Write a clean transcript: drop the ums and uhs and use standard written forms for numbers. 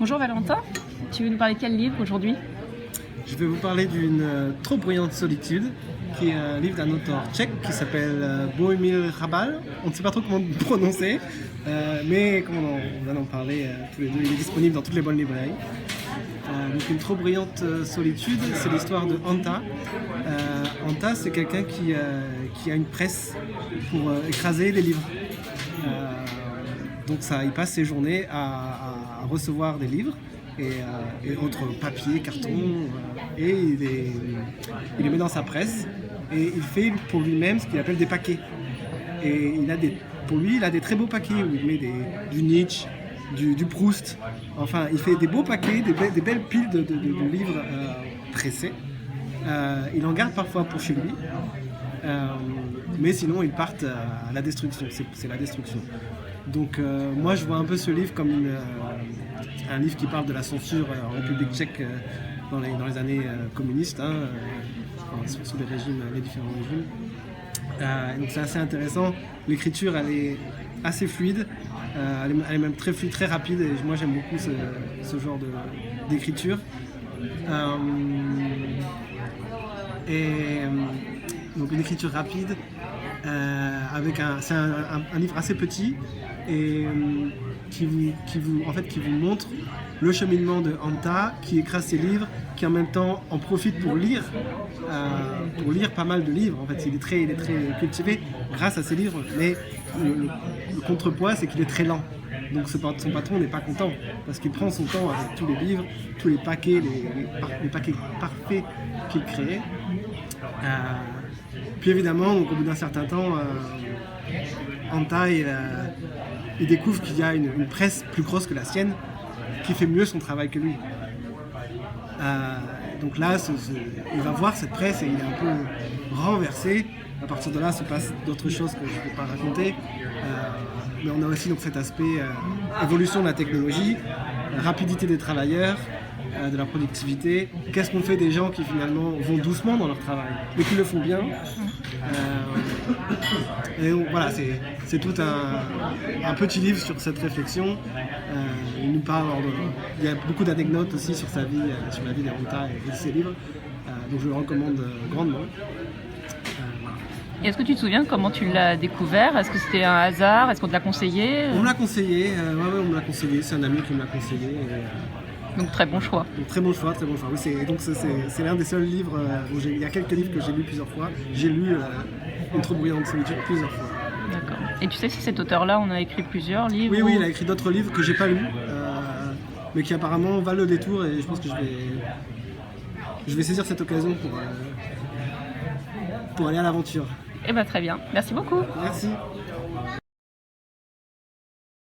Bonjour Valentin, tu veux nous parler de quel livre aujourd'hui? Je vais vous parler d'une trop bruyante solitude, qui est un livre d'un auteur tchèque qui s'appelle Bohumil Hrabal. On ne sait pas trop comment le prononcer, mais comme on vient d'en parler tous les deux, il est disponible dans toutes les bonnes librairies. Donc une trop bruyante solitude, c'est l'histoire de Anta. Anta, c'est quelqu'un qui a une presse pour écraser les livres. Donc il passe ses journées à recevoir des livres et autres papiers, cartons, et il les met dans sa presse et il fait pour lui-même ce qu'il appelle des paquets. Et pour lui, il a des très beaux paquets où il met du Nietzsche, du Proust. Enfin, il fait des beaux paquets, des belles piles de livres pressés. Il en garde parfois pour chez lui, mais sinon ils partent à la destruction. C'est la destruction. Donc moi je vois un peu ce livre comme un livre qui parle de la censure en République tchèque dans les années communistes, sous les différents régimes. Donc c'est assez intéressant. L'écriture elle est assez fluide, elle est même très fluide, très rapide, et moi j'aime beaucoup ce genre d'écriture. Donc une écriture rapide, c'est un livre assez petit et qui vous montre le cheminement de Anta, qui écrase ses livres, qui en même temps en profite pour lire pas mal de livres. En fait, il est très cultivé grâce à ses livres, mais le contrepoids, c'est qu'il est très lent. Donc son patron n'est pas content parce qu'il prend son temps avec tous les livres, tous les paquets, les paquets parfaits qu'il crée. Puis évidemment, donc, au bout d'un certain temps, Anta il découvre qu'il y a une presse plus grosse que la sienne qui fait mieux son travail que lui. Donc là, il va voir cette presse et il est un peu renversé. À partir de là, se passe d'autres choses que je ne vais pas raconter. Mais on a aussi donc, cet aspect évolution de la technologie, rapidité des travailleurs, de la productivité. Qu'est-ce qu'on fait des gens qui finalement vont doucement dans leur travail, mais qui le font bien. Et donc, voilà, c'est tout un petit livre sur cette réflexion. Il nous parle, il y a beaucoup d'anecdotes aussi sur sa vie, sur la vie d'Anta et de ses livres. Donc je le recommande grandement. Et est-ce que tu te souviens comment tu l'as découvert? Est-ce que c'était un hasard? Est-ce qu'on te l'a conseillé? On me l'a conseillé, on me l'a conseillé, c'est un ami qui me l'a conseillé. Donc très bon choix. Donc, très bon choix. Oui, c'est l'un des seuls livres où il y a quelques livres que j'ai lus plusieurs fois. J'ai lu Une trop bruyante solitude plusieurs fois. D'accord. Et tu sais si cet auteur-là en a écrit plusieurs livres? Oui, il a écrit d'autres livres que j'ai pas lus, mais qui apparemment valent le détour, et je pense que je vais saisir cette occasion pour aller à l'aventure. Eh bien très bien. Merci beaucoup. Merci.